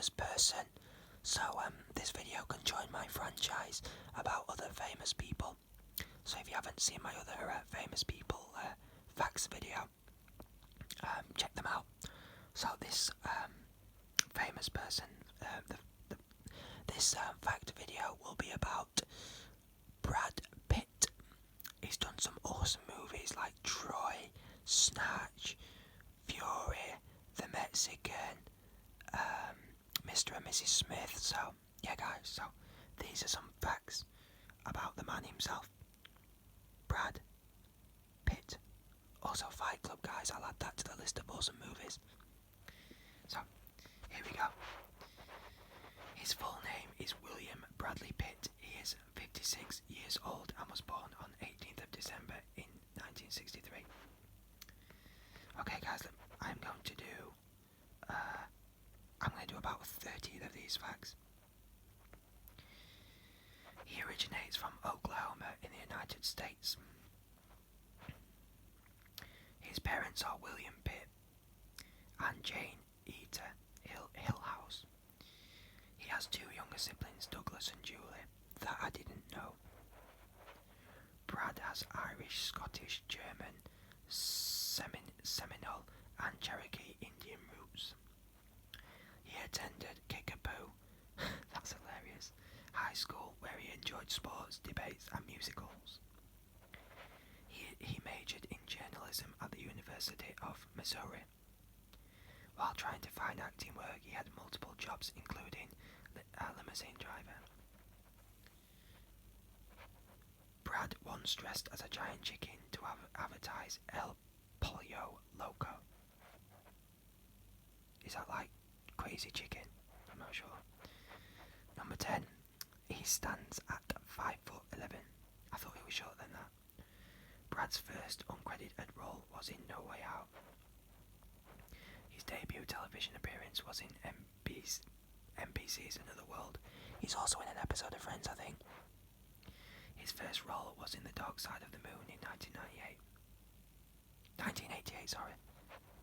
famous person. So this video can join my franchise about other famous people. So if you haven't seen my other famous people facts video, check them out. So this famous person, this fact video will be about Brad Pitt. He's done some awesome movies like Troy, Snatch, Fury, The Mexican, Mr. and Mrs. Smith. So yeah guys, so these are some facts about the man himself, Brad Pitt. Also Fight Club, guys, I'll add that to the list of awesome movies. So here we go. His full name is William Bradley Pitt. He is 56 years old and was born on 18th of December in 1963. Okay guys, I'm going to do about 30 of these facts. He originates from Oklahoma in the United States. His parents are William Pitt and Jane Eater Hillhouse. He has two younger siblings, Douglas and Julie, that I didn't know. Brad has Irish, Scottish, German, Seminole and Cherokee Indian roots. He attended Kickapoo, that's hilarious, high school where he enjoyed sports, debates and musicals. He majored in journalism at the University of Missouri. While trying to find acting work, he had multiple jobs, including a limousine driver. Brad once dressed as a giant chicken to advertise El Pollo Loco. Is that like crazy chicken? I'm not sure. Number 10. He stands at 5'11". I thought he was shorter than that. Brad's first uncredited role was in No Way Out. His debut television appearance was in NBC's Another World. He's also in an episode of Friends, I think. His first role was in The Dark Side of the Moon in 1988. 1988, sorry.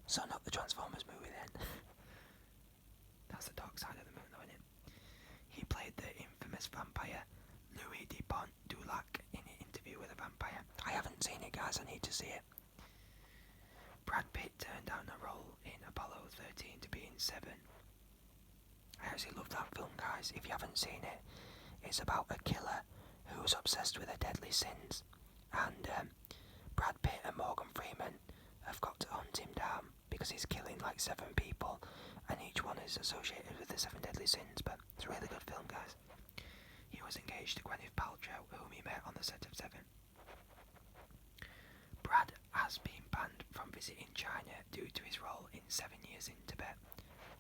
So not the Transformers movie then. That's The Dark Side of the Moon though, isn't it? He played the infamous vampire Louis Dupont Dulac in an Interview with a Vampire. I haven't seen it guys, I need to see it. Brad Pitt turned down a role in Apollo 13 to be in Seven. I actually love that film guys, if you haven't seen it. It's about a killer who's obsessed with her deadly sins, and Brad Pitt and Morgan Freeman have got to hunt him down because he's killing like 7 people and each one is associated with the 7 deadly sins. But it's a really good film guys. He was engaged to Gwyneth Paltrow, whom he met on the set of Seven. Brad has been banned from visiting China due to his role in 7 Years in Tibet.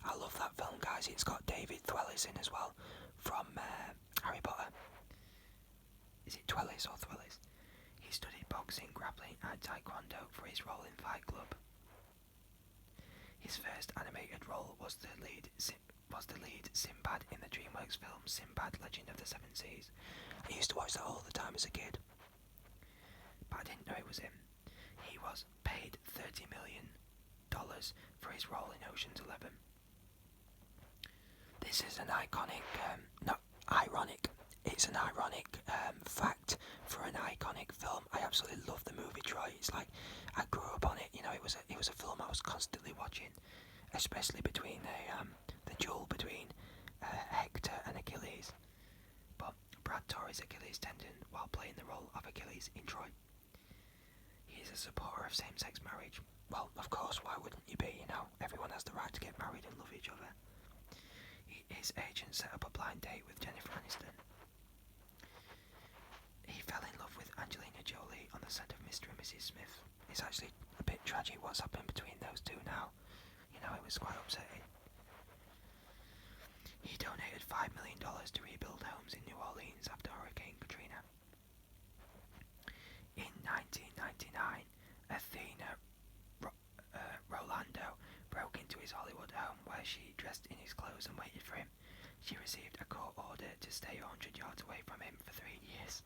I love that film guys, it's got David Thewlis in as well from Harry Potter. Is it Twellis or Thwellis? He studied boxing, grappling and taekwondo for his role in Fight Club. His first animated role was the lead Sinbad in the DreamWorks film Sinbad Legend of the Seven Seas. I used to watch that all the time as a kid, but I didn't know it was him. He was paid $30 million for his role in Ocean's 11. This is an iconic, it's an ironic fact for an iconic film. I absolutely love the movie Troy. It's like I grew up on it. You know, it was a film I was constantly watching, especially between the duel between Hector and Achilles. But Brad tore his Achilles tendon while playing the role of Achilles in Troy. He is a supporter of same-sex marriage. Well, of course, why wouldn't you be? You know, everyone has the right to get married and love each other. His agent set up a blind date with Jennifer Aniston. He fell in love with Angelina Jolie on the set of Mr. and Mrs. Smith. It's actually a bit tragic what's happened between those two now. You know, it was quite upsetting. He donated $5 million to rebuild homes in New Orleans after Hurricane Katrina. In 1999, Athena Rolando broke into his Hollywood home where she dressed in his clothes and waited for him. She received a court order to stay 100 yards away from him for 3 years.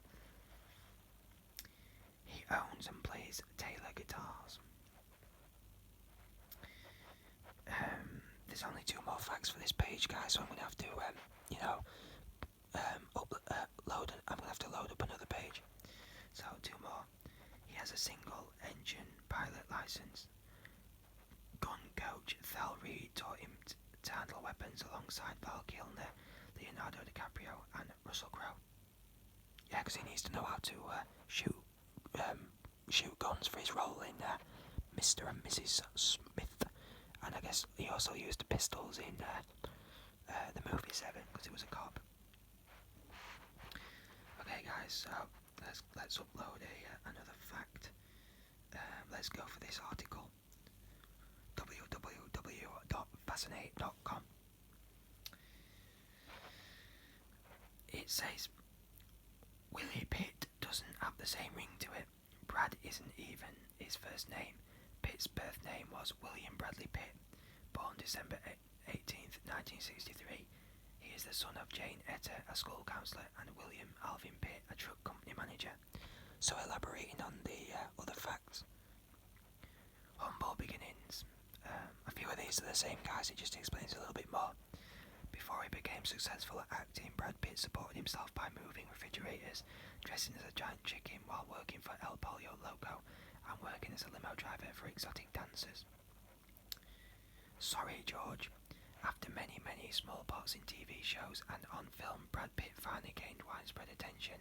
He owns and plays Taylor guitars. There's only 2 more facts facts for this page, guys. So I'm gonna have to, I'm gonna have to load up another page. So 2 more. He has a single-engine pilot license. Gun coach Thel Reed taught him to handle weapons alongside Val Kilmer, Leonardo DiCaprio, and Russell Crowe. Yeah, because he needs to know how to shoot guns for his role in Mr. and Mrs. Smith. And I guess he also used pistols in the movie Seven because he was a cop. Okay, guys, so let's upload another fact. Let's go for this article. www.fascinate.com. It says Willie Pitt doesn't have the same ring to it. Brad isn't even his first name. Pitt's birth name was William Bradley Pitt, born December 18th, 1963. He is the son of Jane Etta, a school counsellor, and William Alvin Pitt, a truck company manager. So elaborating on the other facts. Humble beginnings. A few of these are the same guys, it just explains a little bit more. Before he became successful at acting, Brad Pitt supported himself by moving refrigerators, dressing as a giant chicken while working for El Pollo Loco, and working as a limo driver for exotic dancers. Sorry, George. After many small parts in TV shows and on film, Brad Pitt finally gained widespread attention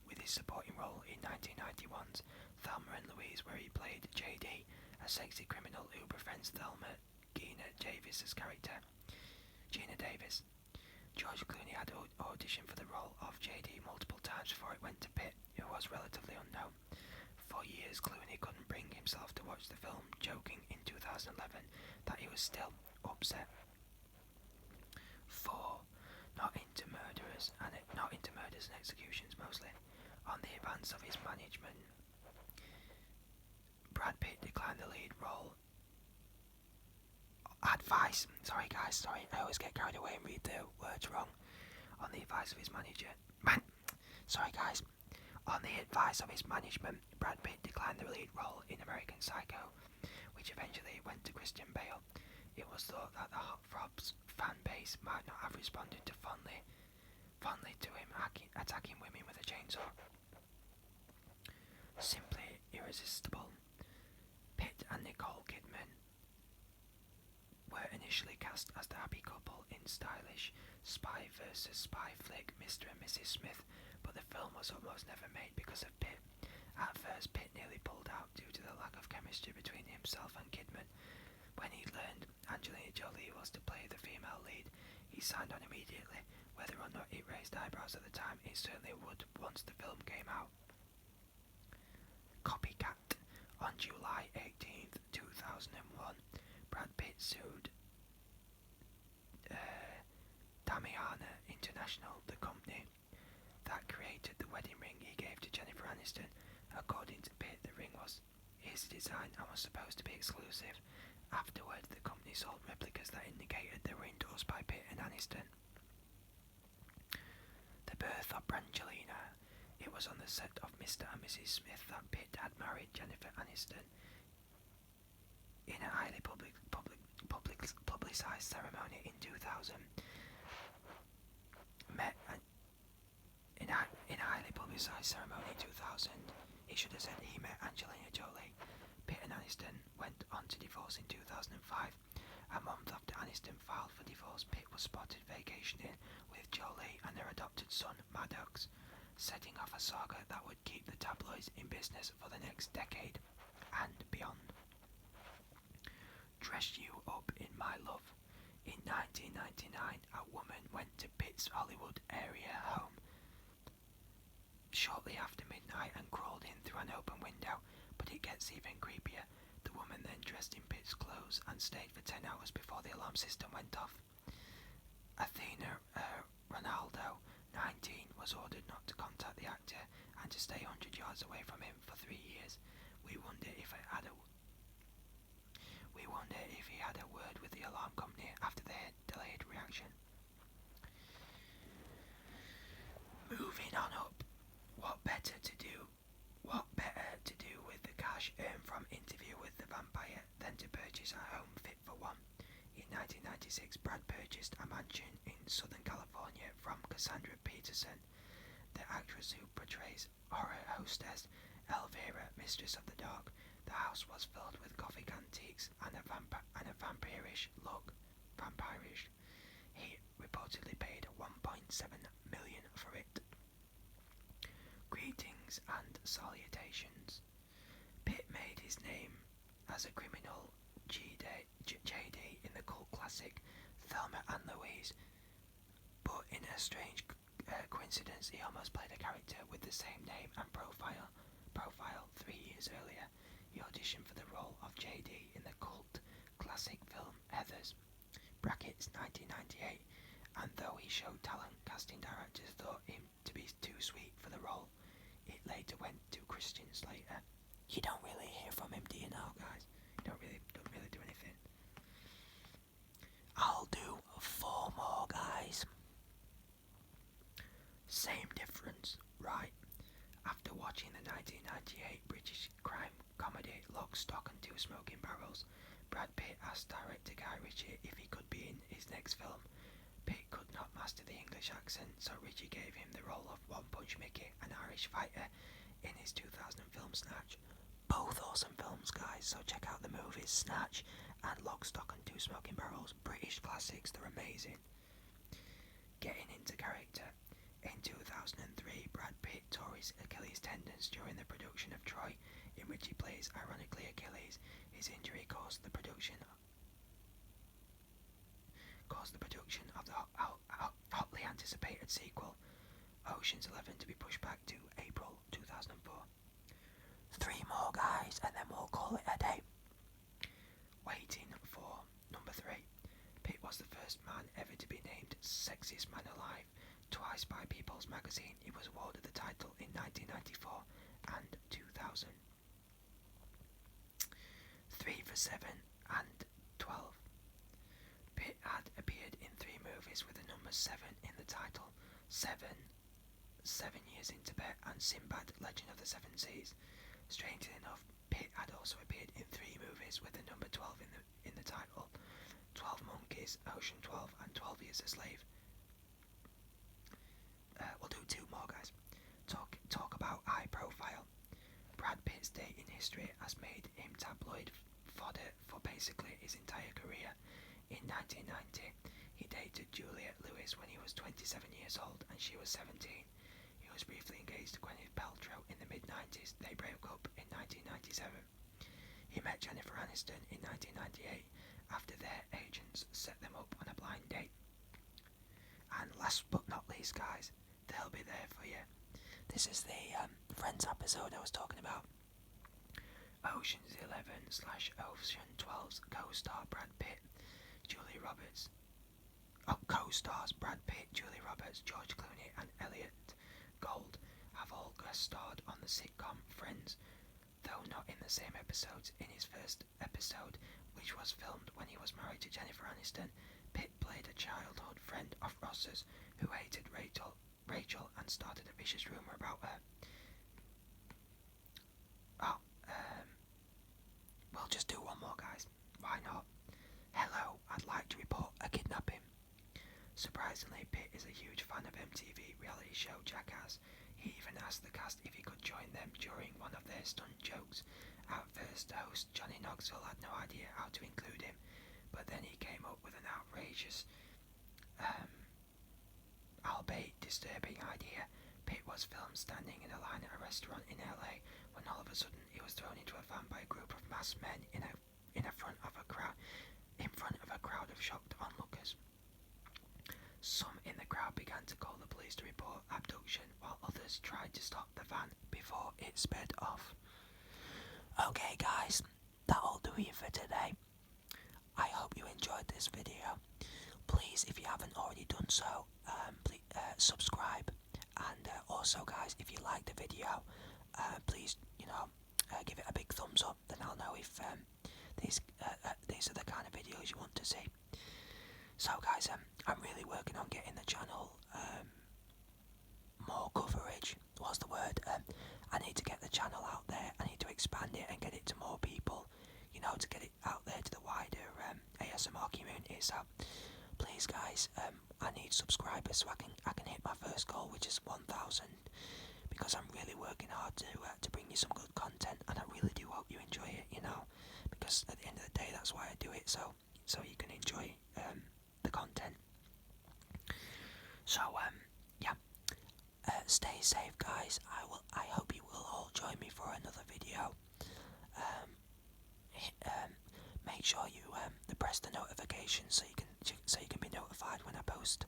with his supporting role in 1991's Thelma and Louise, where he played JD, a sexy criminal who befriends Thelma Geena Davis's character, Geena Davis. George Clooney had auditioned for the role of JD multiple times before it went to Pitt, who was relatively unknown. For years, Clooney couldn't bring himself to watch the film, joking in 2011 that he was still upset. 4. Not into murders and executions mostly. On the advance of his management, Brad Pitt declined the lead role. Advice. Sorry guys, I always get carried away and read the words wrong. On the advice of his management, Brad Pitt declined the lead role in American Psycho, which eventually went to Christian Bale. It was thought that the Hot Frogs fan base might not have responded to fondly to him attacking women with a chainsaw. Simply irresistible. Pitt and Nicole Kidman were initially cast as the happy couple in stylish spy versus spy flick Mr. and Mrs. Smith, but the film was almost never made because of Pitt. At first, Pitt nearly pulled out due to the lack of chemistry between himself and Kidman. When he learned Angelina Jolie was to play the female lead, he signed on immediately. Whether or not it raised eyebrows at the time, it certainly would once the film came out. Copycat. On July 18th, 2001, Brad Pitt sued Damiana International, the company that created the wedding ring he gave to Jennifer Aniston. According to Pitt, the ring was his design and was supposed to be exclusive. Afterward, the company sold replicas that indicated they were endorsed by Pitt and Aniston. The birth of Brangelina. It was on the set of Mr. and Mrs. Smith that Pitt had married Jennifer Aniston. In a highly publicised ceremony in 2000, he should have said he met Angelina Jolie. Pitt and Aniston went on to divorce in 2005. A month after Aniston filed for divorce, Pitt was spotted vacationing with Jolie and their adopted son, Maddox, setting off a saga that would keep the tabloids in business for the next decade and beyond. Dress You Up in My Love. In 1999, a woman went to Pitt's Hollywood area home shortly after midnight and crawled in through an open window, but it gets even creepier. The woman then dressed in Pitt's clothes and stayed for 10 hours before the alarm system went off. Athena Ronaldo, 19, was ordered not to contact the actor and to stay 100 yards away from him for 3 years. We wonder if he had a word with the alarm company after their delayed reaction. Moving on up. What better to do with the cash earned from Interview with the Vampire than to purchase a home fit for one? In 1996, Brad purchased a mansion in Southern California from Cassandra Peterson, the actress who portrays horror hostess Elvira, Mistress of the Dark. The house was filled with Gothic antiques and a vampirish look. He reportedly paid $1.7 million for it. Greetings and salutations. Pitt made his name as a criminal JD in the cult classic Thelma and Louise, but in a strange coincidence, he almost played a character with the same name and profile 3 years earlier. He auditioned for the role of JD in the cult classic film Heathers (brackets 1998), and though he showed talent, casting directors thought him to be too sweet for the role. It later went to Christian Slater. You don't really hear from him, do you now, guys? You don't really do anything. I'll do 4 more, guys. Same difference, right? After watching the 1998 British crime comedy Lock, Stock and Two Smoking Barrels, Brad Pitt asked director Guy Ritchie if he could be in his next film. Pitt could not master the English accent, so Ritchie gave him the role of One Punch Mickey, an Irish fighter, in his 2000 film Snatch. Both awesome films, guys, so check out the movies Snatch and Lock, Stock and Two Smoking Barrels. British classics, they're amazing. Getting into character. In 2003, Brad Pitt tore his Achilles tendons during the production of Troy, in which he plays ironically Achilles. His injury caused the production of the hotly anticipated sequel, Ocean's 11, to be pushed back to April 2004. 3 more, guys, and then we'll call it a day. Waiting for number 3. Pitt was the first man ever to be named Sexiest Man Alive twice by People's Magazine. He was awarded the title in 1994 and 2000. 3 for 7 and 12. Pitt had appeared in 3 movies with the number 7 in the title: 7 Years in Tibet and Sinbad, Legend of the Seven Seas. Strangely enough, Pitt had also appeared in 3 movies with the number 12 in the title: 12 Monkeys, Ocean 12 and 12 Years a Slave. We'll do 2 more, guys. Talk about high profile. Brad Pitt's day in history has made him tabloid fodder for basically his entire career. In 1990, he dated Juliette Lewis when he was 27 years old and she was 17. He was briefly engaged to Gwyneth Paltrow in the mid-90s. They broke up in 1997. He met Jennifer Aniston in 1998 after their agents set them up on a blind date. And last but not least, guys, they'll be there for you. This is the Friends episode I was talking about. Ocean's 11/Ocean 12's co-star Brad Pitt, Julie Roberts. Co-stars Brad Pitt, Julie Roberts, George Clooney and Elliot Gould have all guest starred on the sitcom Friends, though not in the same episodes. In his first episode, which was filmed when he was married to Jennifer Aniston, Pitt played a childhood friend of Ross's who hated Rachel and started a vicious rumour about her. We'll just do 1 more, guys. Why not? Hello, I'd like to report a kidnapping. Surprisingly, Pitt is a huge fan of MTV reality show Jackass. He even asked the cast if he could join them during one of their stunt jokes. At first, host Johnny Knoxville had no idea how to include him, but then he came up with an outrageous, albeit disturbing idea. Pitt was filmed standing in a line at a restaurant in LA when all of a sudden he was thrown into a van by a group of masked men in front of a crowd of shocked onlookers. Some in the crowd began to call the police to report abduction, while others tried to stop the van before it sped off. Okay, guys, that'll do it for today. I hope you enjoyed this video. Please, if you haven't already done so, please subscribe. And also, guys, if you like the video, please, give it a big thumbs up. Then I'll know if these are the kind of videos you want to see. So, guys, I'm really working on getting the channel more coverage. What's the word? I need to get the channel out there. I need to expand it and get it to more people. To get it out there to the wider ASMR community. So please, guys, I need subscribers so I can hit my first goal, which is 1,000. Because I'm really working hard to bring you some good content, and I really do hope you enjoy it. Because at the end of the day, that's why I do it. So you can enjoy the content. So yeah. Stay safe, guys. I hope you will all join me for another video. Make sure you press the notification so you can be notified when I post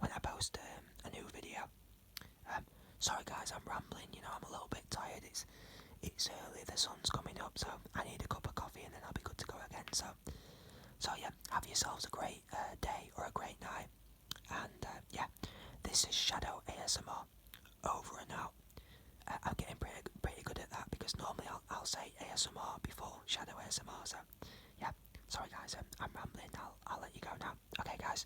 a new video. Sorry, guys, I'm rambling. I'm a little bit tired. It's early. The sun's coming up, so I need a cup of coffee and then I'll be good to go again. So yeah, have yourselves a great day or a great night. And yeah, this is Shadow ASMR. Over and out. I'm getting pretty good at that because normally I'll say ASMR before Shadow ASMR. So yeah, sorry guys, I'm rambling. I'll let you go now. Okay, guys,